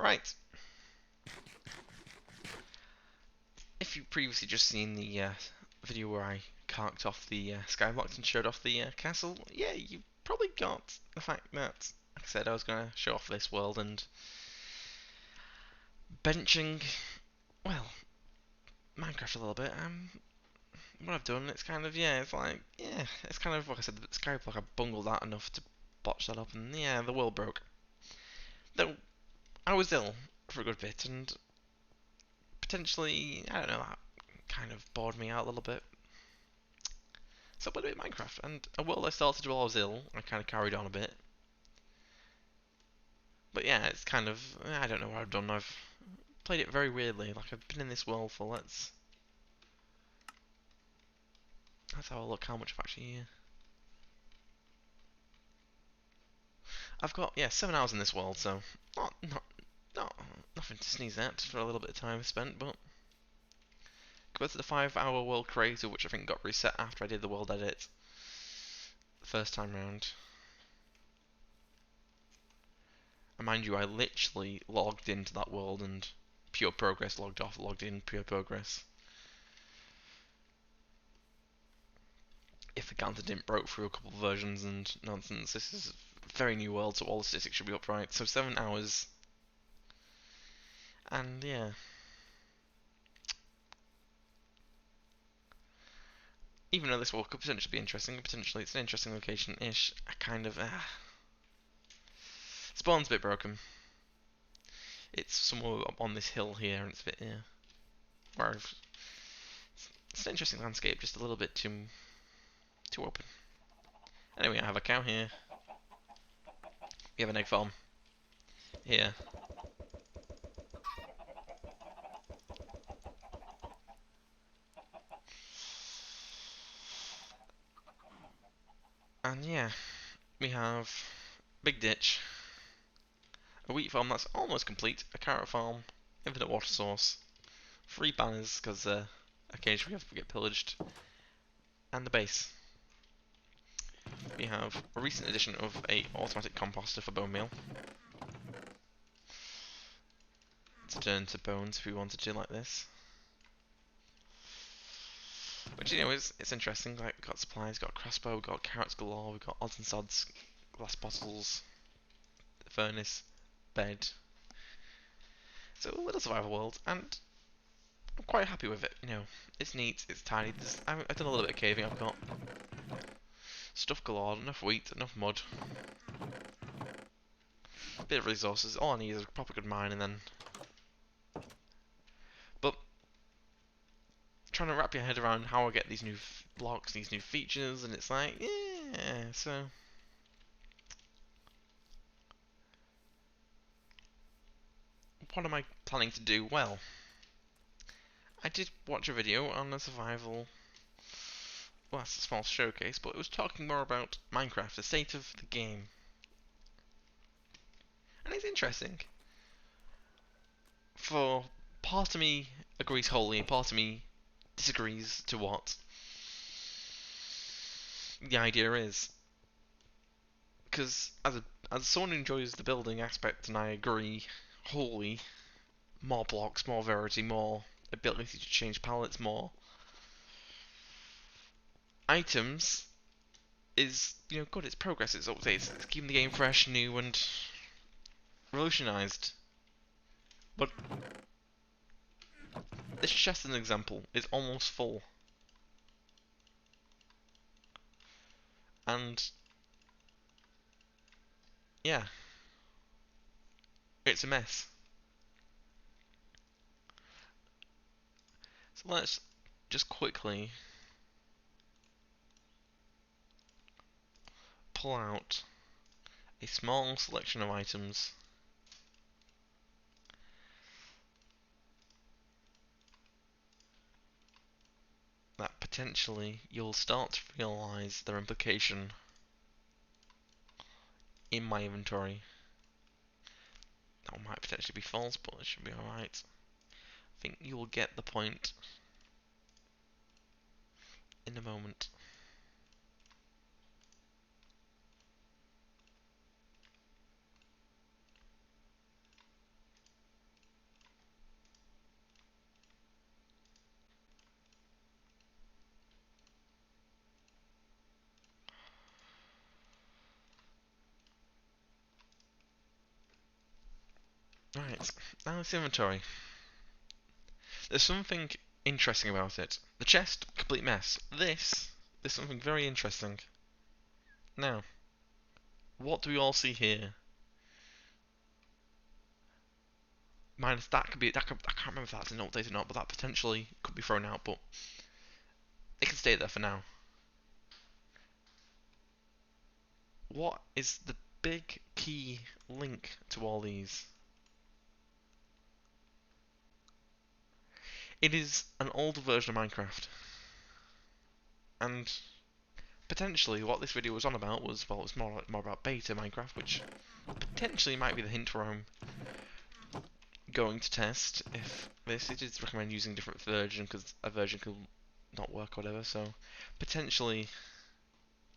Right. If you've previously just seen the video where I carked off the skybox and showed off the castle, yeah, you probably got the fact that, like I said, I was going to show off this world and benching, well, Minecraft a little bit. What I've done, it's kind of, yeah, it's kind of, like I said, the skyblock, I bungled that enough to botch that up, and yeah, the world broke. Though, I was ill for a good bit, and potentially, I don't know, that kind of bored me out a little bit. So I played a bit of Minecraft, and a world I started while I was ill, I kind of carried on a bit. But yeah, it's kind of, I don't know what I've done, I've played it very weirdly, like I've been in this world for, let's have a look how much I've actually, I've got, yeah, 7 hours in this world, so not nothing to sneeze at for a little bit of time spent, but compared to the 5 hour world creator, which I think got reset after I did the world edit the first time round. And mind you, I literally logged into that world and pure progress, logged off, logged in, pure progress. If the counter didn't broke through a couple of versions and nonsense, this is a very new world, so all the statistics should be upright. So 7 hours. And yeah. Even though this world could potentially be interesting, potentially it's an interesting location-ish, I kind of, Spawn's a bit broken. It's somewhere up on this hill here, and it's a bit, yeah. Where it's an interesting landscape, just a little bit too open. Anyway, I have a cow here. We have an egg farm here. And yeah, we have big ditch, a wheat farm that's almost complete, a carrot farm, infinite water source, 3 banners because occasionally we get pillaged, and the base. We have a recent addition of a automatic composter for bone meal to turn to bones if we wanted to, like this. Which, you know, it's interesting. Like, we've got supplies, we've got a crossbow, we've got carrots galore, we've got odds and sods, glass bottles, furnace, bed. So a little survival world, and I'm quite happy with it. You know, it's neat, it's tidy. I've done a little bit of caving. I've got stuff galore, enough wheat, enough mud, a bit of resources. All I need is a proper good mine, and then. But trying to wrap your head around how I get these new blocks, these new features, and it's like, yeah. So what am I planning to do? Well, I did watch a video on the survival. Well, that's a small showcase, but it was talking more about Minecraft, the state of the game. And it's interesting. For part of me agrees wholly, and part of me disagrees to what the idea is. Because as someone who enjoys the building aspect, and I agree wholly, more blocks, more variety, more ability to change palettes, more items is, you know, good. It's progress. It's updates. It's keeping the game fresh, new, and revolutionised. But this chest, as an example, is almost full, and yeah, it's a mess. So let's just quickly pull out a small selection of items that potentially you'll start to realise their implication in my inventory. That might potentially be false, but it should be alright. I think you will get the point in a moment. Right, now it's inventory. There's something interesting about it. The chest, complete mess. There's something very interesting. Now, what do we all see here? Minus that could be that could, I can't remember if that's an update or not, but that potentially could be thrown out. But it can stay there for now. What is the big key link to all these? It is an older version of Minecraft, and potentially what this video was on about was, well, it's more about beta Minecraft, which potentially might be the hint where I'm going to test if this. It does recommend using a different version because a version could not work or whatever. So potentially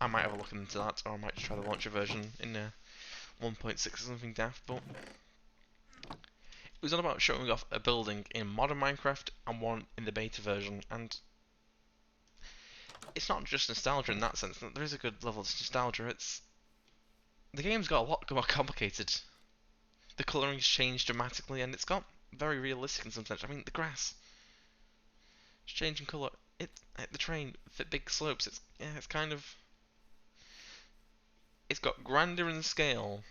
I might have a look into that, or I might try the launcher version in 1.6 or something daft. But it was all about showing off a building in modern Minecraft and one in the beta version, and it's not just nostalgia in that sense. There is a good level of nostalgia. It's the game's got a lot more complicated. The colouring's changed dramatically, and it's got very realistic in some sense. I mean, the grass, it's changing colour. The train, the big slopes. It's kind of, it's got grandeur in scale.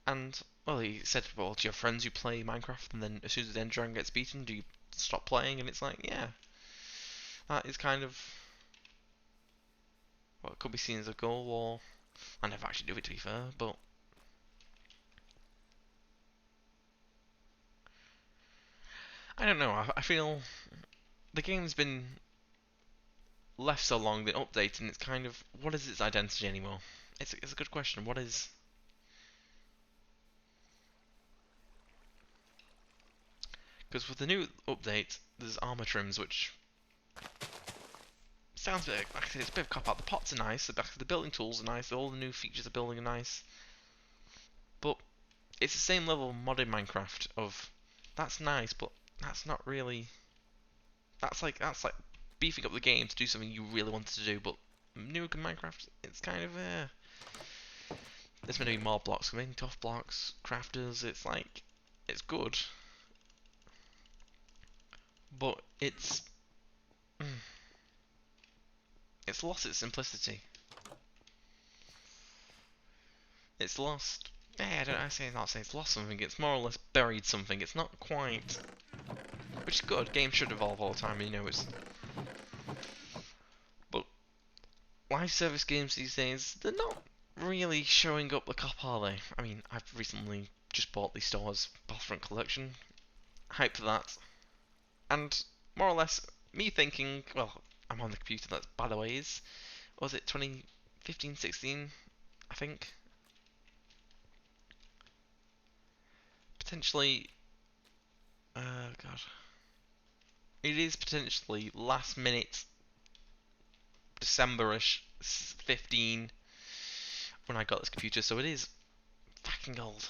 And well, he said, well, to your friends who play Minecraft, and then as soon as the end dragon gets beaten, do you stop playing? And it's like, yeah, that is kind of what could be seen as a goal, or I never actually do it to be fair, but I don't know. I feel the game's been left so long, been updated, and it's kind of, what is its identity anymore? It's a good question. What is? Because with the new update, there's armor trims, which sounds a bit like I said, it's a bit of a cop out. The pots are nice, the building tools are nice, all the new features of building are nice, but it's the same level of modded Minecraft of that's nice, but that's not really. That's like beefing up the game to do something you really wanted to do, but new Minecraft, it's kind of there's going to be more blocks coming, tough blocks, crafters. It's like it's good, but it's lost its simplicity. It's lost. Yeah, I don't. I say not say it's lost something. It's more or less buried something. It's not quite, which is good. Games should evolve all the time. You know, but live service games these days, they're not really showing up the cop, are they? I mean, I've recently just bought the store's Battlefront collection. Hyped for that. And more or less, me thinking, well, I'm on the computer, that by the way is, was it 2015, 16, I think? Potentially, God. It is potentially last minute, December-ish, 15, when I got this computer, so it is fucking old.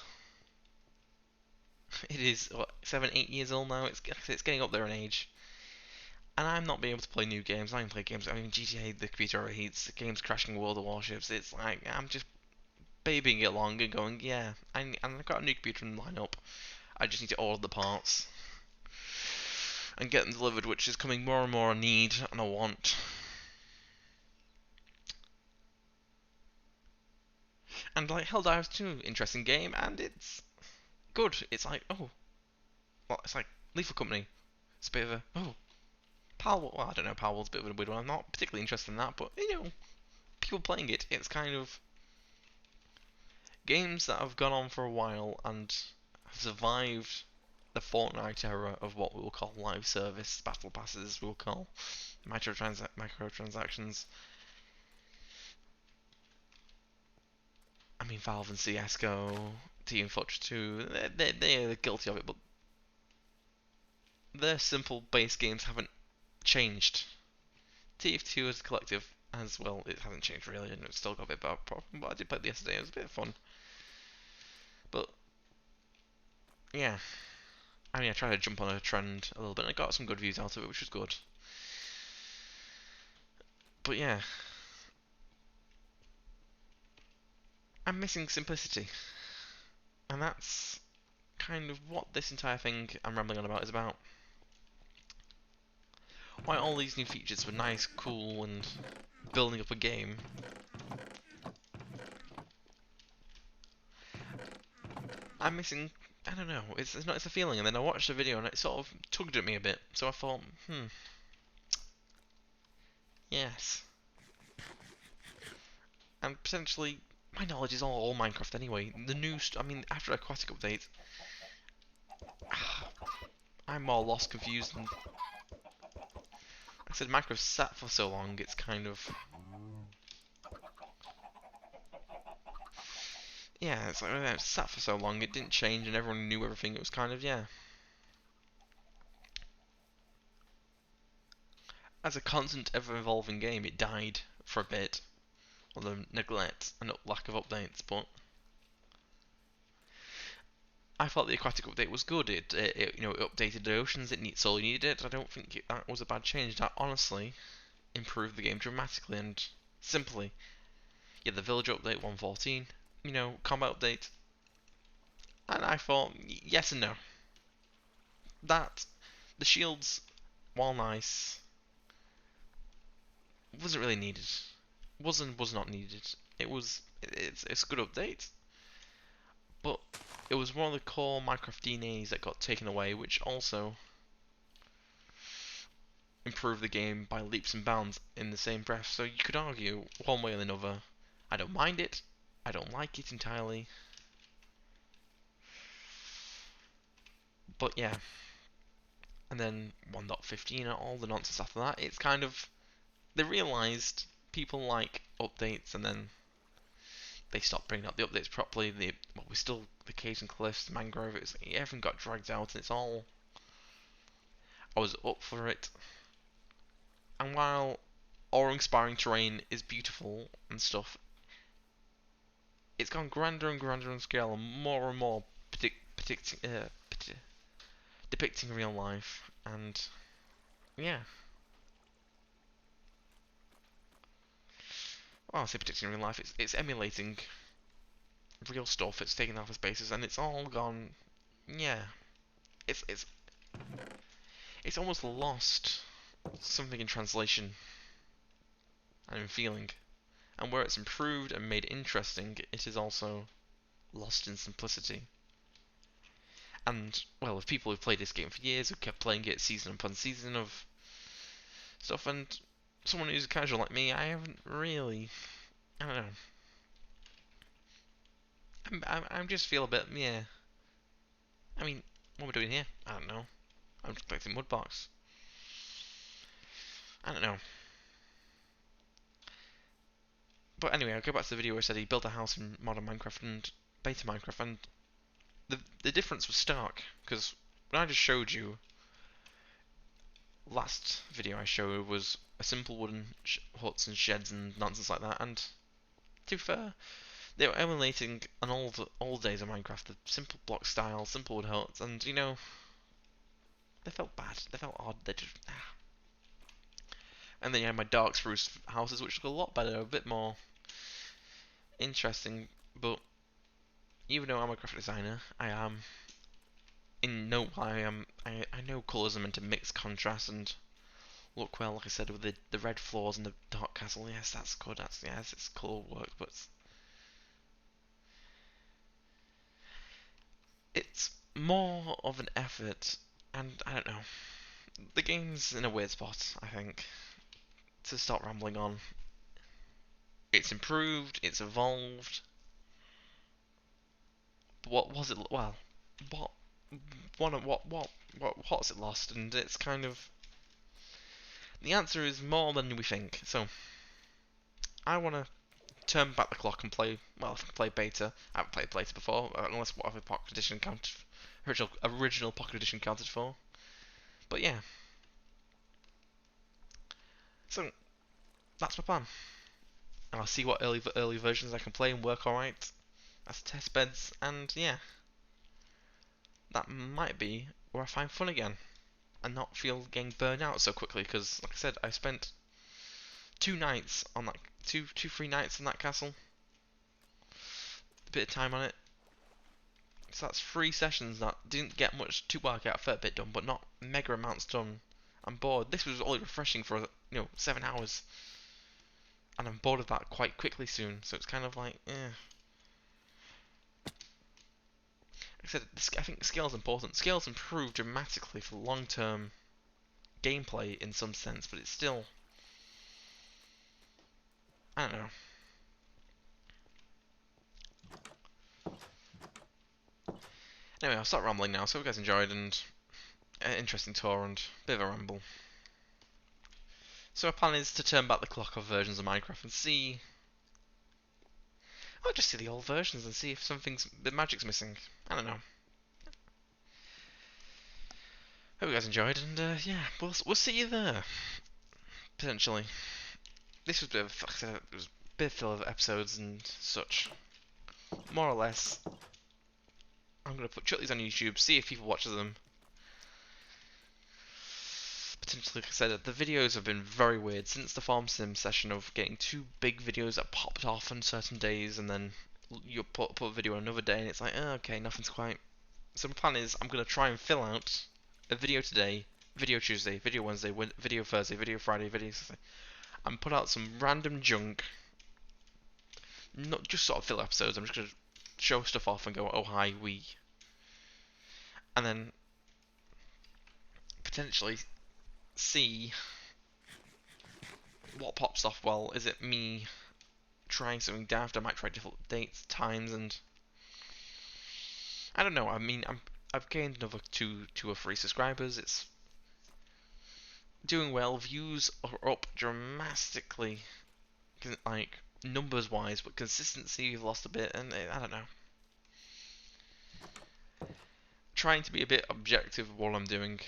It is, what, 7, 8 years old now, it's getting up there in age. And I'm not being able to play new games, I can play games, I mean, GTA, the computer overheats, the game's crashing World of Warships, it's like, I'm just babying it along and going, yeah, and I've got a new computer in the lineup. I just need to order the parts and get them delivered, which is coming more and more a need and a want. And like Helldivers 2, interesting game, and it's good. It's like, oh, well, it's like Lethal Company. It's a bit of a, oh, Palworld. Well, I don't know, Palworld's a bit of a weird one. I'm not particularly interested in that, but you know, people playing it, it's kind of games that have gone on for a while and have survived the Fortnite era of what we will call live service battle passes. We'll call microtransactions. I mean, Valve and CS:GO, Team Fortress 2, they're guilty of it, but their simple base games haven't changed. TF2 as a collective as well, it hasn't changed really, and it's still got a bit of a problem. But I did play it yesterday; it was a bit of fun. But yeah, I mean, I tried to jump on a trend a little bit, and I got some good views out of it, which was good. But yeah, I'm missing simplicity. And that's kind of what this entire thing I'm rambling on about is about. Why all these new features were nice, cool, and building up a game, I'm missing. I don't know. It's not. It's a feeling. And then I watched the video and it sort of tugged at me a bit. So I thought, yes. And potentially, my knowledge is all Minecraft anyway. The new, I mean, after Aquatic update, I'm more lost, confused, and I said Minecraft sat for so long. It's kind of, yeah. It's like it sat for so long. It didn't change, and everyone knew everything. It was kind of, yeah. As a constant, ever-evolving game, it died for a bit, or the neglect and lack of updates. But I thought the Aquatic update was good. It you know, it updated the oceans. It all you needed it. I don't think that was a bad change. That honestly improved the game dramatically and simply. Yeah, the village update 114, you know, combat update, and I thought yes and no. That the shields, while nice, wasn't really needed. Was not needed. It's a good update, but it was one of the core Minecraft DNAs that got taken away, which also improved the game by leaps and bounds in the same breath. So you could argue one way or another. I don't mind it. I don't like it entirely. But yeah. And then 1.15 and all the nonsense after that. It's kind of they realised people like updates, and then they stopped bringing up the updates properly. We still the caves and cliffs, mangrove. Everything got dragged out, and it's all. I was up for it, and while awe-inspiring terrain is beautiful and stuff, it's gone grander and grander in scale, and more depicting real life, and yeah. Well, I say depicting real life. It's emulating real stuff. It's taking alpha spaces, and it's all gone. Yeah, it's it's it's almost lost something in translation and in feeling. And where it's improved and made interesting, it is also lost in simplicity. And well, with people who've played this game for years, who kept playing it season upon season of stuff, and someone who's casual like me, I haven't really. I don't know. I just feel a bit, yeah. I mean, what am I doing here? I don't know. I'm just collecting mud blocks. I don't know. But anyway, I'll go back to the video where I said he built a house in modern Minecraft and beta Minecraft, and the difference was stark. Because when I just showed you, last video I showed was a simple wooden huts and sheds and nonsense like that, and to be fair, they were emulating an old days of Minecraft, the simple block style, simple wood huts, and you know, they felt bad, they felt odd, they just. And then you had my dark spruce houses, which look a lot better, a bit more interesting, but even though I'm a graphic designer, I am in no I know colours are meant to mix contrast and look well, like I said, with the red floors and the dark castle. Yes, that's good. Yes, it's colour work, but it's more of an effort, and I don't know. The game's in a weird spot, I think. To start rambling on, it's improved, it's evolved. But what was it? Well, what what's it lost? And it's kind of the answer is more than we think. So I want to turn back the clock and play. Well, I can play beta. I haven't played beta before, unless whatever Pocket Edition counted. Original Pocket Edition counted for. But yeah, so that's my plan. And I'll see what early versions I can play and work alright as test beds. And yeah, that might be where I find fun again and not feel getting burned out so quickly. Because, like I said, I spent 2 nights on that, 3 nights on that castle. A bit of time on it. So that's 3 sessions that didn't get much to work out, a fair bit done, but not mega amounts done. I'm bored. This was only refreshing for 7 hours, and I'm bored of that quite quickly soon. So it's kind of like, eh. Like I said, I think scale is important. Scales improve dramatically for long-term gameplay in some sense, but it's still, I don't know. Anyway, I'll start rambling now. So if you guys enjoyed, and an interesting tour and a bit of a ramble. So our plan is to turn back the clock of versions of Minecraft and see. I'll just see the old versions and see if the magic's missing. I don't know. Hope you guys enjoyed, and yeah, we'll see you there potentially. This was a bit of, like I said, it was a bit full of episodes and such. More or less, I'm gonna chuck these on YouTube, see if people watch them. Potentially, like I said, the videos have been very weird since the farm sim session of getting 2 big videos that popped off on certain days, and then you put a video on another day, and it's like, oh, okay, nothing's quite. So my plan is I'm gonna try and fill out a video today, video Tuesday, video Wednesday, video Thursday, video Friday, video Saturday, and put out some random junk. Not just sort of fill episodes. I'm just gonna show stuff off and go, oh hi, we, and then potentially see what pops off. Well, is it me trying something daft? I might try different dates, times, and I don't know. I mean, I've gained another two or three subscribers. It's doing well. Views are up dramatically, like numbers wise, but consistency we've lost a bit, and I don't know. Trying to be a bit objective of what I'm doing.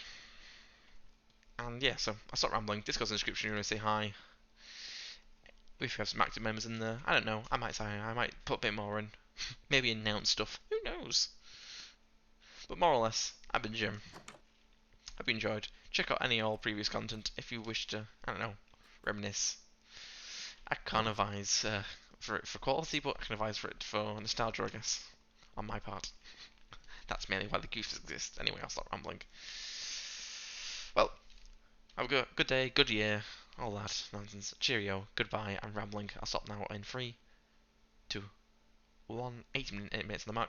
And yeah, so I'll stop rambling. Discord's in the description. You want to say hi? If you have some active members in there, I don't know. I might say hi. I might put a bit more in. Maybe announce stuff. Who knows? But more or less, I've been Jim. Hope you enjoyed. Check out any old previous content if you wish to, I don't know, reminisce. I can't advise for it for quality, but I can advise for it for nostalgia, I guess, on my part. That's mainly why the goofs exist. Anyway, I'll stop rambling. Well, have a good day, good year, all that nonsense. Cheerio, goodbye, I'm rambling. I'll stop now in 3, 2, 1, 8 minutes on the mark.